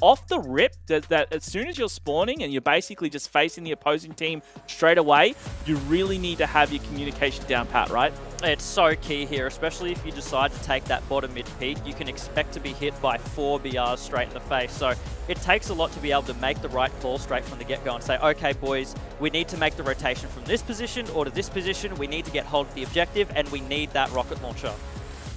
off the rip, that as soon as you're spawning and you're basically just facing the opposing team straight away, you really need to have your communication down pat, right? It's so key here, especially if you decide to take that bottom mid peak. You can expect to be hit by 4 BRs straight in the face. So it takes a lot to be able to make the right call straight from the get-go and say, okay, boys, we need to make the rotation from this position or to this position. We need to get hold of the objective, and we need that rocket launcher.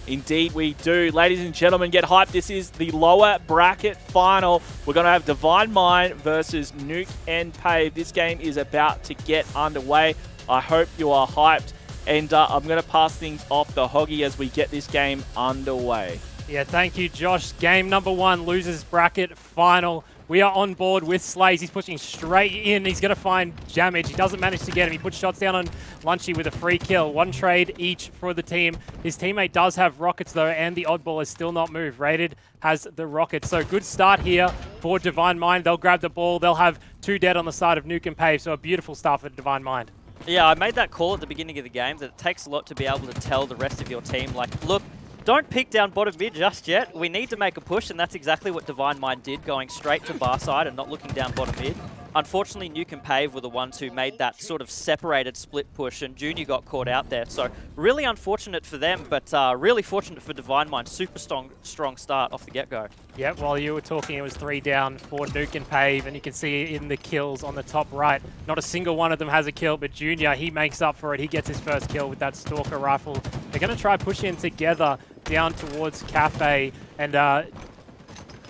Indeed we do. Ladies and gentlemen, get hyped. This is the lower bracket final. We're going to have Divine Mind versus NUKE and PAVE. This game is about to get underway. I hope you are hyped. And I'm going to pass things off to Hoggy as we get this game underway. Yeah, thank you, Josh. Game number 1, losers bracket final. We are on board with Slays. He's pushing straight in. He's going to find damage. He doesn't manage to get him. He puts shots down on Lunchy with a free kill. 1 trade each for the team. His teammate does have rockets, though, and the oddball has still not moved. Rated has the rockets. So good start here for Divine Mind. They'll grab the ball. They'll have 2 dead on the side of NUKE and PAVE. So a beautiful start for Divine Mind. Yeah, I made that call at the beginning of the game that it takes a lot to be able to tell the rest of your team, like, look, don't peek down bottom mid just yet. We need to make a push, and that's exactly what Divine Mind did, going straight to bar side and not looking down bottom mid. Unfortunately, NUKE and PAVE were the ones who made that sort of separated split push, and Junior got caught out there. So really unfortunate for them, but really fortunate for Divine Mind. Super strong start off the get-go. Yeah, while you were talking, it was 3 down for NUKE and PAVE, and you can see in the kills on the top right, not a single one of them has a kill, but Junior, he makes up for it. He gets his first kill with that Stalker rifle. They're going to try push in together down towards Cafe, and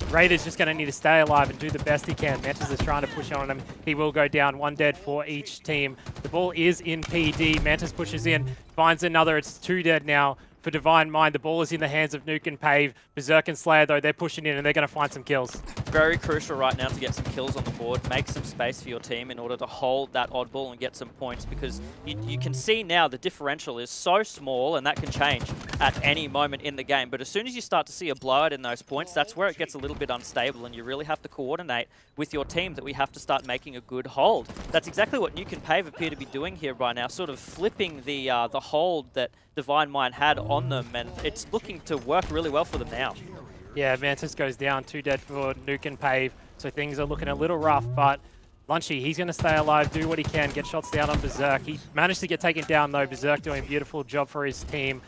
Raider's just going to need to stay alive and do the best he can. Mantis is trying to push on him. He will go down. 1 dead for each team. The ball is in PD. Mantis pushes in, finds another. It's 2 dead now for Divine Mind. The ball is in the hands of NUKE and PAVE. Berserk and Slayer, though, they're pushing in and they're going to find some kills. Very crucial right now to get some kills on the board, make some space for your team in order to hold that oddball and get some points, because you can see now the differential is so small, and that can change at any moment in the game. But as soon as you start to see a blowout in those points, that's where it gets a little bit unstable, and you really have to coordinate with your team that we have to start making a good hold. That's exactly what NUKE and PAVE appear to be doing here by now, sort of flipping the hold that Divine Mind had on them, and it's looking to work really well for them now. Yeah, Mantis goes down, 2 dead for NUKE and PAVE, so things are looking a little rough, but Lunchy, he's going to stay alive, do what he can, get shots down on Berserk. He managed to get taken down, though. Berserk doing a beautiful job for his team.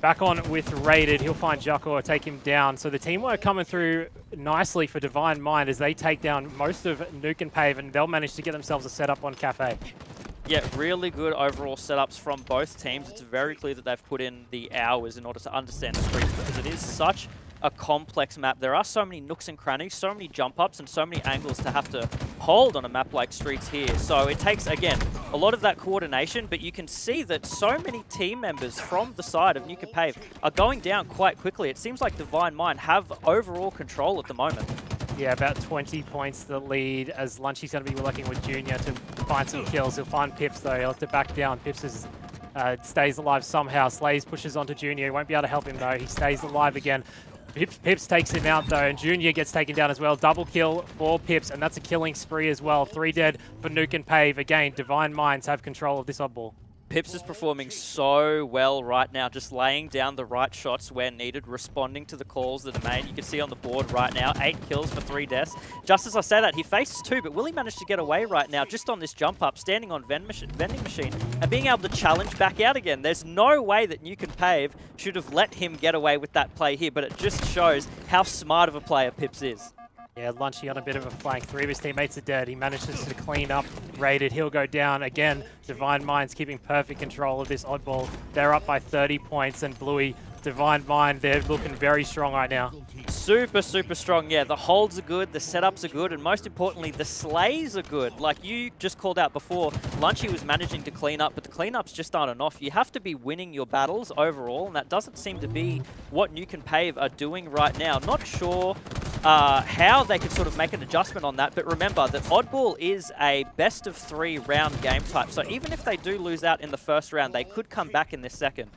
Back on with Rated, he'll find Jocko, take him down. So the teamwork coming through nicely for Divine Mind as they take down most of NUKE and PAVE, and they'll manage to get themselves a setup on Cafe. Yeah, really good overall setups from both teams. It's very clear that they've put in the hours in order to understand the streets, because it is such a complex map. There are so many nooks and crannies, so many jump ups, and so many angles to have to hold on a map like Streets here. So it takes, again, a lot of that coordination, but you can see that so many team members from the side of NUKE and PAVE are going down quite quickly. It seems like Divine Mind have overall control at the moment. Yeah, about 20 points the lead, as Lunchy's going to be working with Junior to find some kills. He'll find Pips, though. He'll have to back down. Pips is, stays alive somehow. Slays pushes onto Junior. He won't be able to help him, though. He stays alive again. Pips takes him out, though, and Junior gets taken down as well. Double kill for Pips, and that's a killing spree as well. 3 dead for NUKE and PAVE. Again, Divine Minds have control of this oddball. Pips is performing so well right now, just laying down the right shots where needed, responding to the calls that are made. You can see on the board right now, 8 kills for 3 deaths. Just as I say that, he faces 2, but will he manage to get away right now just on this jump up, standing on vending machine, and being able to challenge back out again? There's no way that NUKE and PAVE should have let him get away with that play here, but it just shows how smart of a player Pips is. Yeah, Lunchy on a bit of a flank. 3 of his teammates are dead. He manages to clean up. Rated, he'll go down. Again, Divine Mind's keeping perfect control of this oddball. They're up by 30 points, and Bluey, Divine Mind, they're looking very strong right now. Super, super strong. Yeah, the holds are good, the setups are good, and most importantly, the slays are good. Like you just called out before, Lunchy was managing to clean up, but the cleanups just aren't enough. You have to be winning your battles overall, and that doesn't seem to be what NUKE and PAVE are doing right now. Not sure how they can sort of make an adjustment on that, but remember that oddball is a best of 3 round game type, so even if they do lose out in the first round, they could come back in this second.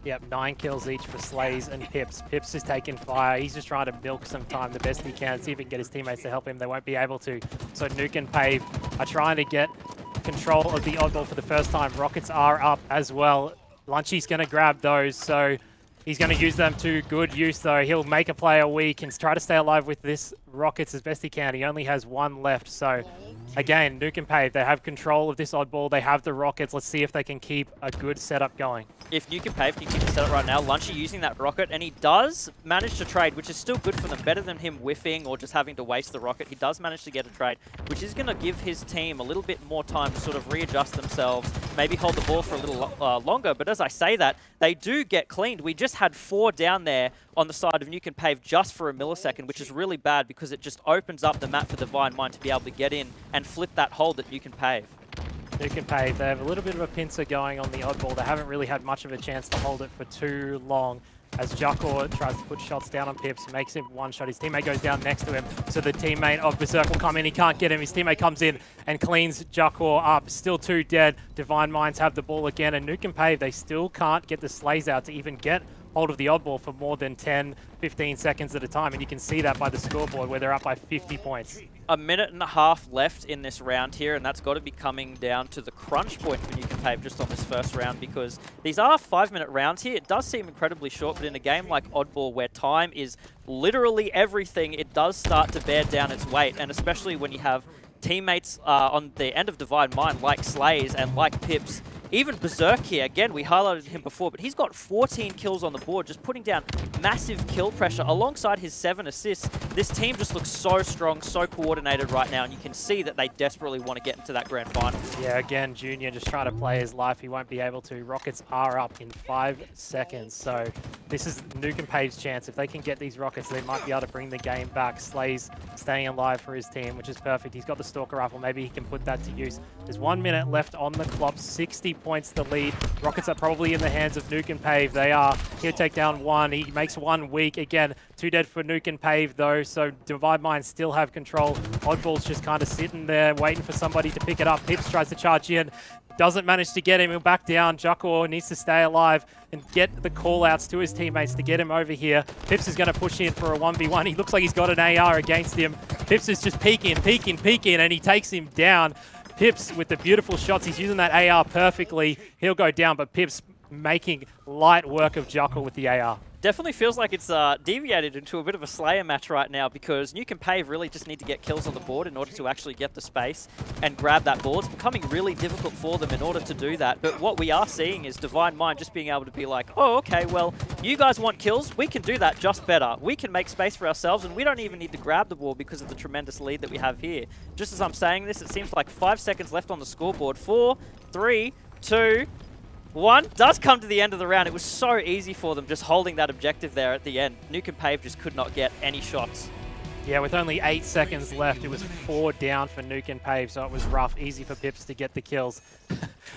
Yep, 9 kills each for Slays and Pips. Pips is taking fire. He's just trying to milk some time the best he can, see if he can get his teammates to help him. They won't be able to. So NUKE and PAVE are trying to get control of the oddball for the first time. Rockets are up as well. Lunchy's going to grab those, so He's going to use them to good use, though. He'll make a player weak and try to stay alive with this Rockets as best he can. He only has one left, so again, NUKE and PAVE, they have control of this oddball. They have the Rockets. Let's see if they can keep a good setup going. If NUKE and PAVE can keep the setup right now, Lunchy using that rocket, and he does manage to trade, which is still good for them, better than him whiffing or just having to waste the rocket. He does manage to get a trade, which is going to give his team a little bit more time to sort of readjust themselves, maybe hold the ball for a little longer. But as I say that, they do get cleaned. We just had 4 down there on the side of NUKE and PAVE just for a millisecond, which is really bad because it just opens up the map for Divine Mind to be able to get in and flip that hold at NUKE and PAVE. NUKE and PAVE, they have a little bit of a pincer going on the oddball. They haven't really had much of a chance to hold it for too long. As Jakor tries to put shots down on Pips, makes him one shot. His teammate goes down next to him, so the teammate of Berserk will come in. He can't get him. His teammate comes in and cleans Jakor up. Still 2 dead. Divine Minds have the ball again, and NUKE and PAVE, they still can't get the slays out to even get hold of the oddball for more than 10, 15 seconds at a time, and you can see that by the scoreboard where they're up by 50 points. A minute and a half left in this round here, and that's got to be coming down to the crunch point for NUKE and PAVE just on this first round, because these are 5-minute rounds here. It does seem incredibly short, but in a game like Oddball where time is literally everything, it does start to bear down its weight, and especially when you have teammates on the end of Divine Mind like Slays and like Pips. Even Berserk here, again, we highlighted him before, but he's got 14 kills on the board, just putting down massive kill pressure alongside his 7 assists. This team just looks so strong, so coordinated right now, and you can see that they desperately want to get into that grand final. Yeah, again, Junior just trying to play his life. He won't be able to. Rockets are up in 5 seconds, so this is NUKE and PAVE's chance. If they can get these Rockets, they might be able to bring the game back. Slays staying alive for his team, which is perfect. He's got the Stalker Rifle. Maybe he can put that to use. There's 1 minute left on the clock, 60 points the lead. Rockets are probably in the hands of NUKE and PAVE. They are. He'll take down 1. He makes 1 weak. Again, 2 dead for NUKE and PAVE though, so Divine Minds still have control. Oddball's just kind of sitting there waiting for somebody to pick it up. Pips tries to charge in. Doesn't manage to get him. He'll back down. Jakor needs to stay alive and get the call-outs to his teammates to get him over here. Pips is going to push in for a 1v1. He looks like he's got an AR against him. Pips is just peeking, and he takes him down. Pips with the beautiful shots. He's using that AR perfectly. He'll go down, but Pips making light work of Jakor with the AR. Definitely feels like it's deviated into a bit of a Slayer match right now, because NUKE and PAVE really just need to get kills on the board in order to actually get the space and grab that ball. It's becoming really difficult for them in order to do that. But what we are seeing is Divine Mind just being able to be like, oh, okay, well, you guys want kills? We can do that just better. We can make space for ourselves, and we don't even need to grab the ball because of the tremendous lead that we have here. Just as I'm saying this, it seems like 5 seconds left on the scoreboard. 4, 3, 2... 1 does come to the end of the round. It was so easy for them just holding that objective there at the end. NUKE and PAVE just could not get any shots. Yeah, with only 8 seconds left, it was 4 down for NUKE and PAVE, so it was rough. Easy for Pips to get the kills.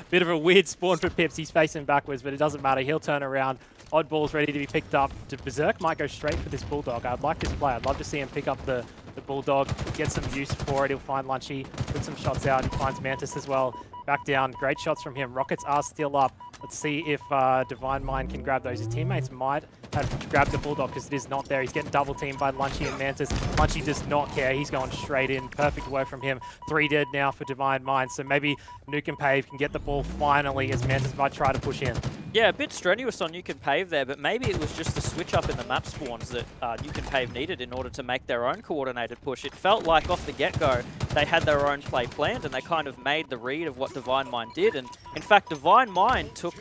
Bit of a weird spawn for Pips. He's facing backwards, but it doesn't matter. He'll turn around. Oddball's ready to be picked up. Berserk might go straight for this Bulldog. I'd like this play. I'd love to see him pick up the Bulldog, get some use for it. He'll find Lunchy, put some shots out. He finds Mantis as well. Back down. Great shots from him. Rockets are still up. Let's see if Divine Mind can grab those. His teammates might have grabbed the Bulldog because it is not there. He's getting double teamed by Lunchy and Mantis. Lunchy does not care. He's going straight in. Perfect work from him. 3 dead now for Divine Mind. So maybe NUKE and PAVE can get the ball finally as Mantis might try to push in. Yeah, a bit strenuous on NUKE and PAVE there, but maybe it was just the switch up in the map spawns that NUKE and PAVE needed in order to make their own coordinated push. It felt like off the get-go they had their own play planned, and they kind of made the read of what Divine Mind did. And in fact, Divine Mind took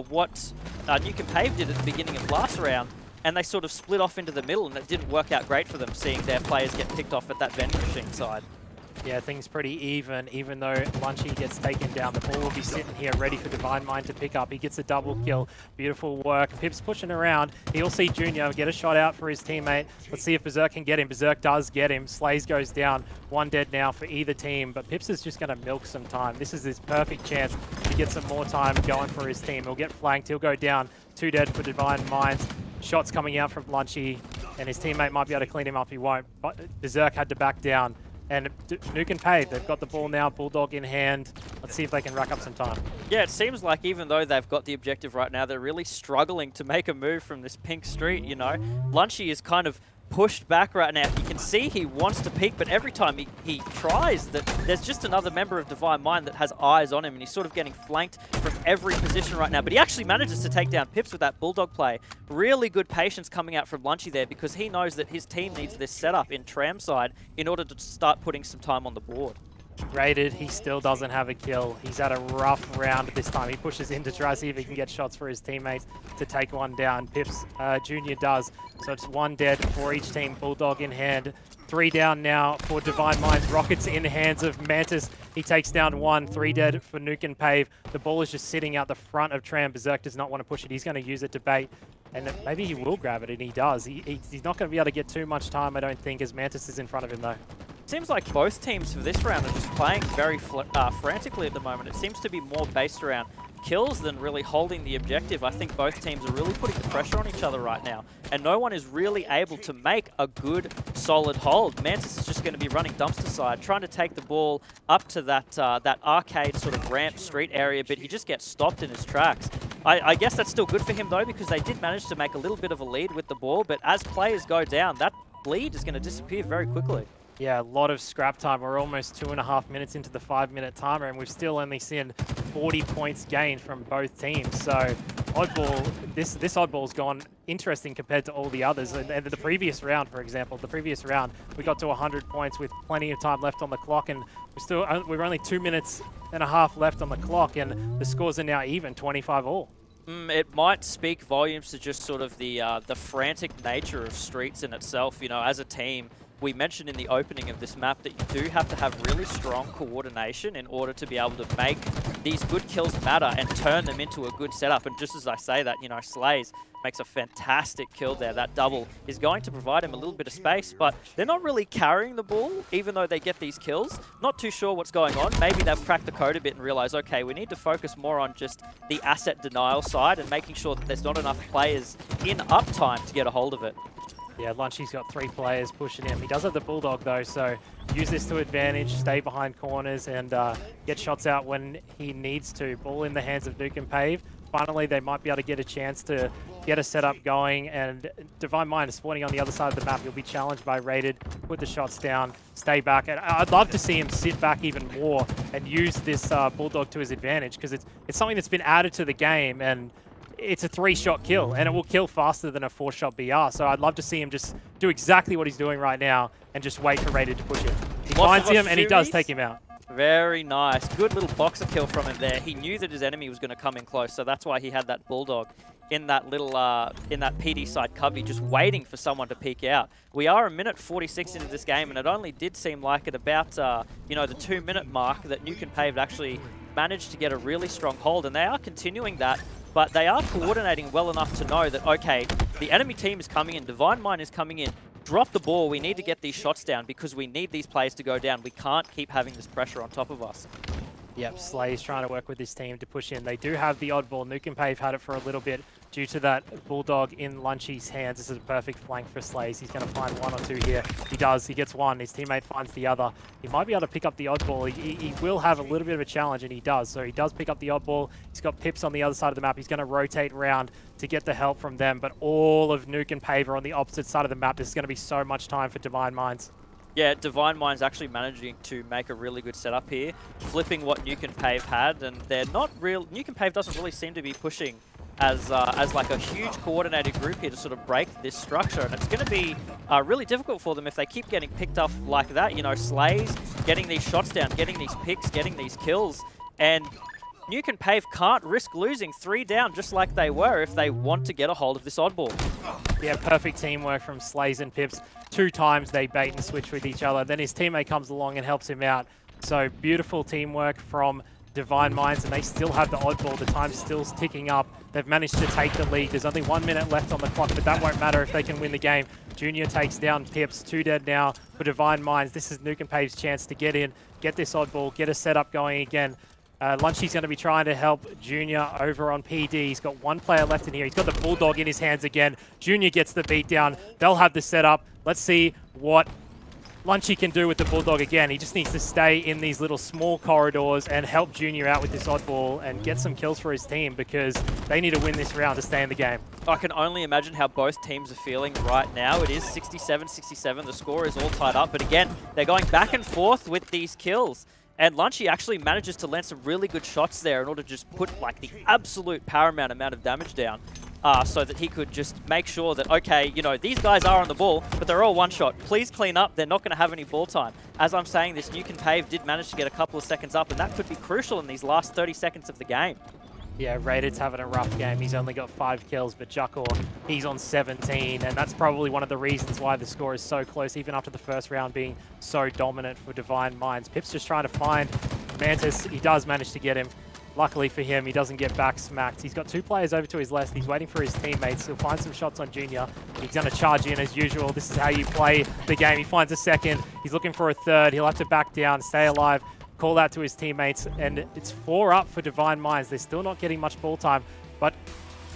what NUKE and PAVE did at the beginning of last round, and they sort of split off into the middle, and it didn't work out great for them, seeing their players get picked off at that vending machine side. Yeah, things pretty even though Lunchy gets taken down. The ball will be sitting here ready for Divine Mind to pick up. He gets a double kill. Beautiful work. Pips pushing around. He'll see Junior get a shot out for his teammate. Let's see if Berserk can get him. Berserk does get him. Slays goes down. 1 dead now for either team, but Pips is just going to milk some time. This is his perfect chance to get some more time going for his team. He'll get flanked. He'll go down. 2 dead for Divine Minds. Shots coming out from Lunchy, and his teammate might be able to clean him up. He won't. But Berserk had to back down. And NUKE and PAVE, they've got the ball now, Bulldog in hand. Let's see if they can rack up some time. Yeah, it seems like even though they've got the objective right now, they're really struggling to make a move from this pink street, you know. Lunchy is kind of pushed back right now. You can see he wants to peek, but every time he tries, that there's just another member of Divine Mind that has eyes on him, and he's sort of getting flanked from every position right now. But he actually manages to take down Pips with that Bulldog play. Really good patience coming out from Lunchy there, because he knows that his team needs this setup in Tram side in order to start putting some time on the board. Rated, he still doesn't have a kill. He's had a rough round this time. He pushes in to try to see if he can get shots for his teammates to take one down. Pips Jr. does. So it's 1 dead for each team. Bulldog in hand. 3 down now for Divine Minds. Rockets in the hands of Mantis. He takes down 1. 3 dead for Nuke and Pave. The ball is just sitting out the front of Tram. Berserk does not want to push it. He's going to use it to bait. And maybe he will grab it, and he does. He's not going to be able to get too much time, I don't think, as Mantis is in front of him, though. Seems like both teams for this round are just playing very frantically at the moment. It seems to be more based around kills than really holding the objective. I think both teams are really putting the pressure on each other right now, and no one is really able to make a good, solid hold. Mantis is just going to be running dumpster side, trying to take the ball up to that that arcade sort of ramp street area, but he just gets stopped in his tracks. I guess that's still good for him, though, because they did manage to make a little bit of a lead with the ball, but as players go down, that lead is going to disappear very quickly. Yeah, a lot of scrap time. We're almost 2.5 minutes into the 5-minute timer, and we've still only seen 40 points gained from both teams. So oddball, this oddball's gone interesting compared to all the others. And the previous round, for example, we got to 100 points with plenty of time left on the clock, and we're only 2.5 minutes left on the clock, and the scores are now even, 25 all. It might speak volumes to just sort of the frantic nature of Streets in itself. You know, as a team, we mentioned in the opening of this map that you do have to have really strong coordination in order to be able to make these good kills matter and turn them into a good setup. And just as I say that, you know, Slays makes a fantastic kill there. That double is going to provide him a little bit of space, but they're not really carrying the ball, even though they get these kills. Not too sure what's going on. Maybe they've cracked the code a bit and realized, okay, we need to focus more on just the asset denial side and making sure that there's not enough players in uptime to get a hold of it. Yeah, Lunchy's got 3 players pushing him. He does have the Bulldog, though, so use this to advantage, stay behind corners, and get shots out when he needs to. Ball in the hands of Nuke and Pave. Finally, they might be able to get a chance to get a setup going, and Divine Mind is spawning on the other side of the map. He'll be challenged by Rated, put the shots down, stay back. And I'd love to see him sit back even more and use this Bulldog to his advantage, because it's something that's been added to the game, and it's a 3-shot kill, and it will kill faster than a 4-shot BR. So I'd love to see him just do exactly what he's doing right now and just wait for Rated to push it. He finds him, and he does take him out. Very nice. Good little boxer kill from him there. He knew that his enemy was going to come in close, so that's why he had that Bulldog in that little, in that PD side cubby, just waiting for someone to peek out. We are 1 minute 46 into this game, and it only did seem like at about, you know, the 2-minute mark that NUKE and PAVE actually managed to get a really strong hold, and they are continuing that. But they are coordinating well enough to know that, okay, the enemy team is coming in, Divine Mind is coming in, drop the ball, we need to get these shots down because we need these players to go down. We can't keep having this pressure on top of us. Yep, Slay's trying to work with his team to push in. They do have the oddball. Nuke and Pave had it for a little bit due to that Bulldog in Lunchy's hands. This is a perfect flank for Slays. He's going to find 1 or 2 here. He does. He gets 1. His teammate finds the other. He might be able to pick up the oddball. He will have a little bit of a challenge, and he does. So he does pick up the oddball. He's got Pips on the other side of the map. He's going to rotate around to get the help from them. But all of Nuke and Pave are on the opposite side of the map. This is going to be so much time for Divine Minds. Yeah, Divine Mind's actually managing to make a really good setup here, flipping what NUKE and PAVE had, and they're not real. NUKE and PAVE doesn't really seem to be pushing as like a huge coordinated group here to sort of break this structure, and it's going to be really difficult for them if they keep getting picked off like that. You know, Slays getting these shots down, getting these picks, getting these kills, and NUKE and PAVE can't risk losing 3 down just like they were if they want to get a hold of this oddball. Yeah, perfect teamwork from Slays and Pips. 2 times they bait and switch with each other. Then his teammate comes along and helps him out. So beautiful teamwork from Divine Minds, and they still have the oddball. The time's still ticking up. They've managed to take the lead. There's only 1 minute left on the clock, but that won't matter if they can win the game. Junior takes down Pips. 2 dead now for Divine Minds. This is Nuke and Pave's chance to get in, get this oddball, get a setup going again. Lunchy's going to be trying to help Junior over on PD. He's got 1 player left in here. He's got the Bulldog in his hands again. Junior gets the beat down. They'll have the setup. Let's see what Lunchy can do with the Bulldog again. He just needs to stay in these little small corridors and help Junior out with this oddball and get some kills for his team, because they need to win this round to stay in the game. I can only imagine how both teams are feeling right now. It is 67-67. The score is all tied up. But again, they're going back and forth with these kills. And Lunchy actually manages to land some really good shots there in order to just put like the absolute paramount amount of damage down. So that he could just make sure that, okay, you know, these guys are on the ball, but they're all one shot. Please clean up. They're not going to have any ball time. As I'm saying this, NUKE and PAVE did manage to get a couple of seconds up, and that could be crucial in these last 30 seconds of the game. Yeah, Raided's having a rough game. He's only got 5 kills, but Juckor, he's on 17, and that's probably one of the reasons why the score is so close, even after the first round being so dominant for Divine Minds. Pip's just trying to find Mantis. He does manage to get him. Luckily for him, he doesn't get back smacked. He's got 2 players over to his left. He's waiting for his teammates. He'll find some shots on Junior. He's going to charge in as usual. This is how you play the game. He finds a second. He's looking for a third. He'll have to back down, stay alive, call out to his teammates, and it's 4 up for Divine Minds. They're still not getting much ball time, but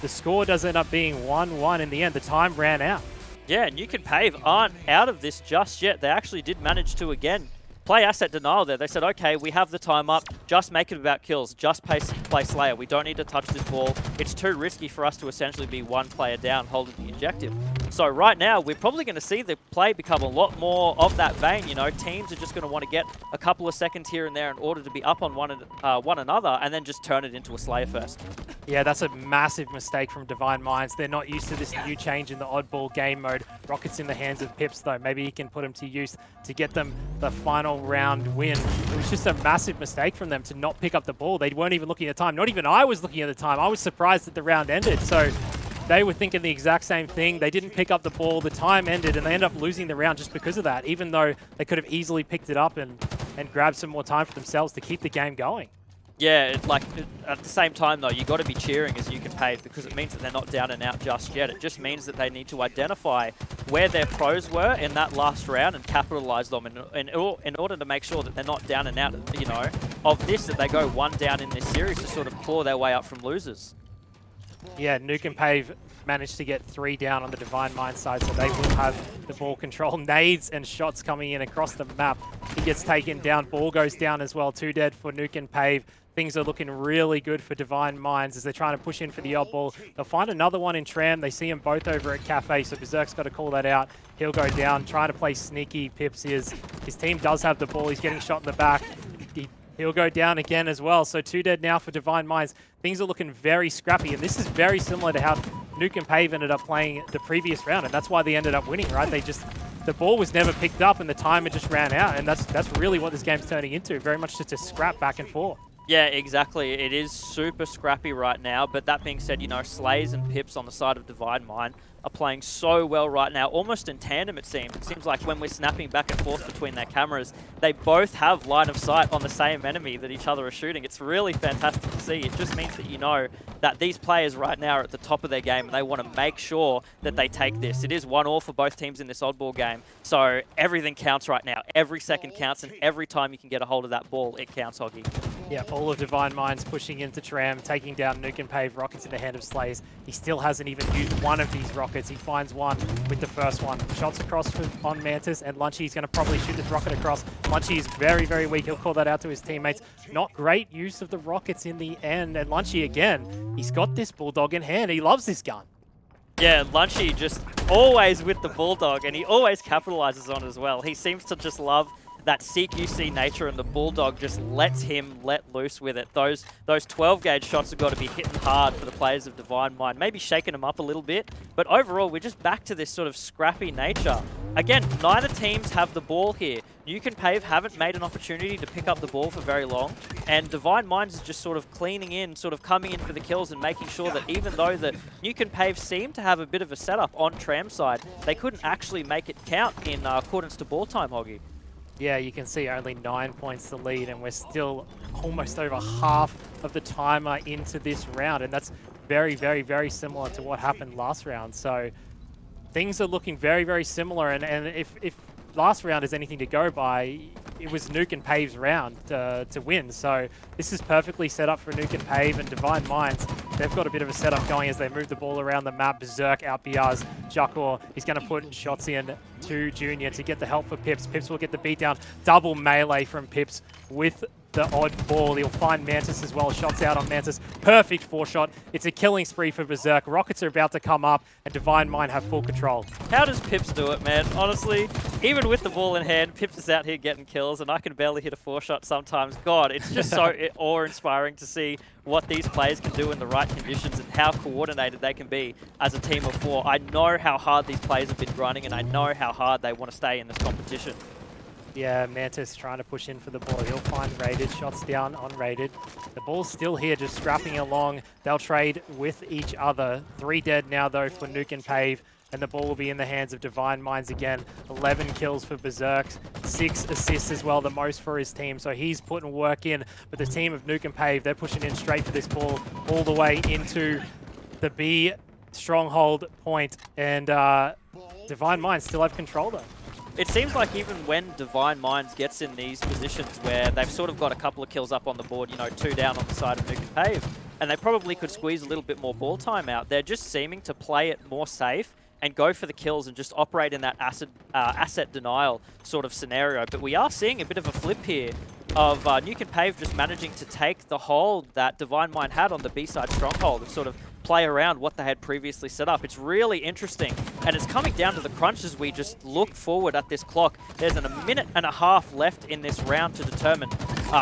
the score does end up being 1-1 in the end. The time ran out. Yeah, NUKE and PAVE aren't out of this just yet. They actually did manage to, again, play asset denial there. They said, okay, we have the time up. Just make it about kills. Just play Slayer. We don't need to touch this ball. It's too risky for us to essentially be 1 player down holding the objective. So right now, we're probably going to see the play become a lot more of that vein. You know, teams are just going to want to get a couple of seconds here and there in order to be up on one another, and then just turn it into a Slayer first. Yeah, that's a massive mistake from Divine Minds. They're not used to this new change in the oddball game mode. Rocket's in the hands of Pips, though. Maybe he can put him to use to get them the final round win. It was just a massive mistake from them to not pick up the ball. They weren't even looking at the time. Not even I was looking at the time. I was surprised that the round ended. So they were thinking the exact same thing. They didn't pick up the ball. The time ended, and they ended up losing the round just because of that, even though they could have easily picked it up and grabbed some more time for themselves to keep the game going. Yeah, at the same time, though, you got to be cheering as NUKE and PAVE, because it means that they're not down and out just yet. It just means that they need to identify where their pros were in that last round and capitalize them in order to make sure that they're not down and out, you know, of this, that they go 1 down in this series to sort of claw their way up from losers. Yeah, NUKE and PAVE managed to get 3 down on the Divine Mind side, so they will have the ball control. Nades and shots coming in across the map. He gets taken down. Ball goes down as well. 2 dead for NUKE and PAVE. Things are looking really good for Divine Minds as they're trying to push in for the odd ball. They'll find another one in Tram. They see them both over at Cafe, so Berserk's got to call that out. He'll go down, trying to play sneaky. Pips is. His team does have the ball. He's getting shot in the back. He'll go down again as well. So 2 dead now for Divine Minds. Things are looking very scrappy, and this is very similar to how NUKE and PAVE ended up playing the previous round, and that's why they ended up winning, right? The ball was never picked up, and the timer just ran out, and that's really what this game's turning into, very much just a scrap back and forth. Yeah, exactly. It is super scrappy right now, but that being said, you know, Slays and Pips on the side of Divine Mind are playing so well right now, almost in tandem it seems. It seems like when we're snapping back and forth between their cameras, they both have line of sight on the same enemy that each other are shooting. It's really fantastic to see. It just means that you know that these players right now are at the top of their game, and they want to make sure that they take this. It is 1-1 for both teams in this oddball game, so everything counts right now. Every second counts, and every time you can get a hold of that ball, it counts, Hoggy. Yeah, all of Divine Minds pushing into Tram, taking down NUKE and PAVE. Rockets in the hand of Slays. He still hasn't even used one of these rockets. He finds one with the first one. Shots across on Mantis, and Lunchy's going to probably shoot this rocket across. Lunchy is very, very weak. He'll call that out to his teammates. Not great use of the rockets in the end. And Lunchy, again, he's got this Bulldog in hand. He loves this gun. Yeah, Lunchy just always with the Bulldog, and he always capitalizes on it as well. He seems to just love that CQC nature, and the Bulldog just lets him let loose with it. Those 12-gauge shots have got to be hitting hard for the players of Divine Mind, maybe shaking them up a little bit, but overall we're just back to this sort of scrappy nature. Again, neither teams have the ball here. NUKE and PAVE haven't made an opportunity to pick up the ball for very long, and Divine Minds is just sort of cleaning in, sort of coming in for the kills and making sure that even though that NUKE and PAVE seem to have a bit of a setup on Tram side, they couldn't actually make it count in accordance to ball time, Hoggy. Yeah, you can see only 9 points to lead, and we're still almost over half of the timer into this round, and that's very, very, very similar to what happened last round. So things are looking very, very similar, and if last round is anything to go by, it was NUKE and PAVE's round to win. So this is perfectly set up for NUKE and PAVE, and Divine Minds, they've got a bit of a setup going as they move the ball around the map. Berserk out BRs Juckor. He's going to put shots in to Junior to get the help for Pips. Pips will get the beatdown. Double melee from Pips with the odd ball. He'll find Mantis as well. Shots out on Mantis. Perfect 4-shot. It's a killing spree for Berserk. Rockets are about to come up, and Divine Mind have full control. How does Pips do it, man? Honestly, even with the ball in hand, Pips is out here getting kills, and I can barely hit a 4-shot sometimes. God, it's just so awe-inspiring to see what these players can do in the right conditions and how coordinated they can be as a team of 4. I know how hard these players have been grinding, and I know how hard they want to stay in this competition. Yeah, Mantis trying to push in for the ball. He'll find Raided. Shots down on Raided. The ball's still here, just scrapping along. They'll trade with each other. 3 dead now, though, for Nuke and Pave. And the ball will be in the hands of Divine Minds again. 11 kills for Berserk. 6 assists as well, the most for his team. So he's putting work in. But the team of Nuke and Pave, they're pushing in straight for this ball all the way into the B stronghold point. And Divine Minds still have control, though. It seems like even when Divine Minds gets in these positions where they've sort of got a couple of kills up on the board, you know, 2 down on the side of Nuke and Pave, and they probably could squeeze a little bit more ball time out, they're just seeming to play it more safe and go for the kills and just operate in that asset denial sort of scenario. But we are seeing a bit of a flip here of Nuke and Pave just managing to take the hold that Divine Mind had on the B-side stronghold and sort of play around what they had previously set up. It's really interesting, and it's coming down to the crunch as we just look forward at this clock. There's a minute and a half left in this round to determine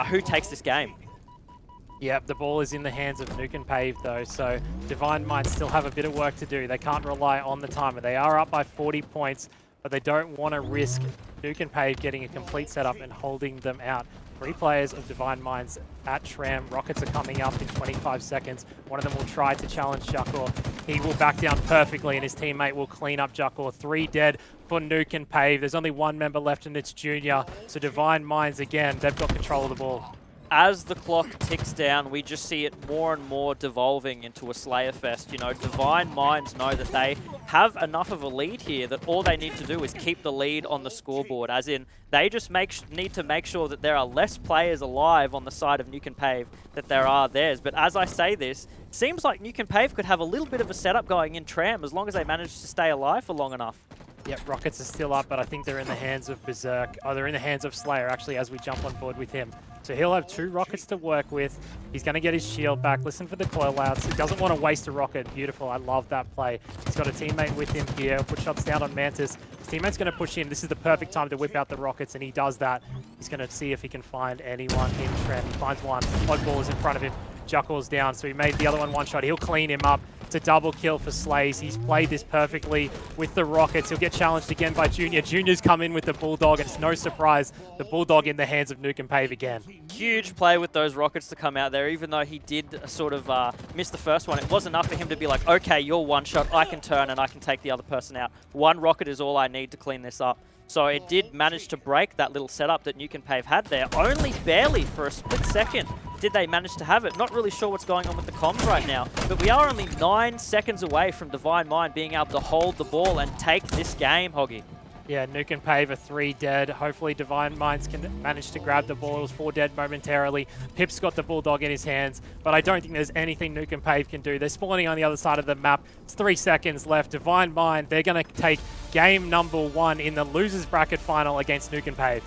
who takes this game. Yep, the ball is in the hands of Nuke and Pave, though, so Divine Mind still have a bit of work to do. They can't rely on the timer. They are up by 40 points, but they don't want to risk Nuke and Pave getting a complete setup and holding them out. 3 players of Divine Minds at Tram. Rockets are coming up in 25 seconds. One of them will try to challenge Jakor. He will back down perfectly, and his teammate will clean up Jakor. 3 dead for Nuke and Pave. There's only 1 member left, and it's Junior. So Divine Minds, again, they've got control of the ball. As the clock ticks down, we just see it more and more devolving into a Slayer Fest. You know, Divine Minds know that they have enough of a lead here that all they need to do is keep the lead on the scoreboard, as in they just need to make sure that there are less players alive on the side of Nuke and Pave that there are theirs. But as I say this, it seems like Nuke and Pave could have a little bit of a setup going in Tram as long as they manage to stay alive for long enough. Yep, Rockets are still up, but I think they're in the hands of Berserk. Oh, they're in the hands of Slayer, actually, as we jump on board with him. So he'll have 2 rockets to work with. He's going to get his shield back. Listen for the coil outs. He doesn't want to waste a rocket. Beautiful. I love that play. He's got a teammate with him here. He'll put shots down on Mantis. His teammate's going to push in. This is the perfect time to whip out the rockets, and he does that. He's going to see if he can find anyone in Tram. He finds one. Oddball is in front of him. Jackal's down, so he made the other one shot. He'll clean him up. It's a double kill for Slays. He's played this perfectly with the Rockets. He'll get challenged again by Junior. Junior's come in with the Bulldog, and it's no surprise. The Bulldog in the hands of Nuke and Pave again. Huge play with those Rockets to come out there, even though he did sort of miss the first one. It was enough for him to be like, okay, you're one shot, I can turn and I can take the other person out. 1 rocket is all I need to clean this up. So it did manage to break that little setup that Nuke and Pave had there. Only barely for a split second did they manage to have it. Not really sure what's going on with the comms right now, but we are only 9 seconds away from Divine Mind being able to hold the ball and take this game, Hoggy. Yeah, Nuke and Pave are 3 dead. Hopefully Divine Minds can manage to grab the ball. It was 4 dead momentarily. Pip's got the Bulldog in his hands, but I don't think there's anything Nuke and Pave can do. They're spawning on the other side of the map. It's 3 seconds left. Divine Mind, they're going to take game number 1 in the losers bracket final against Nuke and Pave.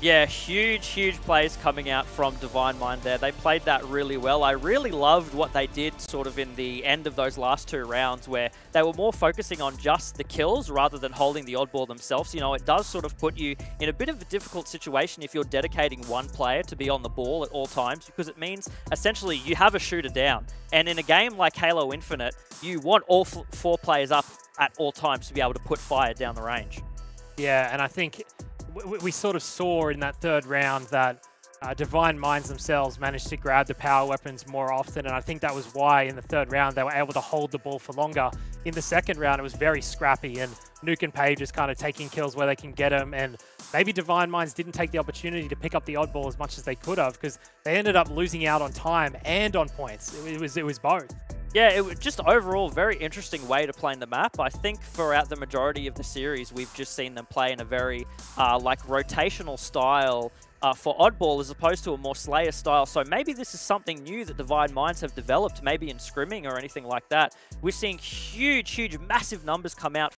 Yeah, huge plays coming out from Divine Mind there. They played that really well. I really loved what they did sort of in the end of those last 2 rounds where they were more focusing on just the kills rather than holding the oddball themselves. You know, it does sort of put you in a bit of a difficult situation if you're dedicating 1 player to be on the ball at all times, because it means essentially you have a shooter down. And in a game like Halo Infinite, you want all 4 players up at all times to be able to put fire down the range. Yeah, and I think we sort of saw in that 3rd round that Divine Minds themselves managed to grab the power weapons more often, and I think that was why in the 3rd round they were able to hold the ball for longer. In the 2nd round, it was very scrappy, and Nuke and Pave just kind of taking kills where they can get them, and maybe Divine Minds didn't take the opportunity to pick up the oddball as much as they could have, because they ended up losing out on time and on points. It was both. Yeah, it was just overall very interesting way to play in the map. I think throughout the majority of the series, we've just seen them play in a very like rotational style for oddball as opposed to a more Slayer style. So maybe this is something new that Divine Minds have developed, maybe in scrimming or anything like that. We're seeing huge, massive numbers come out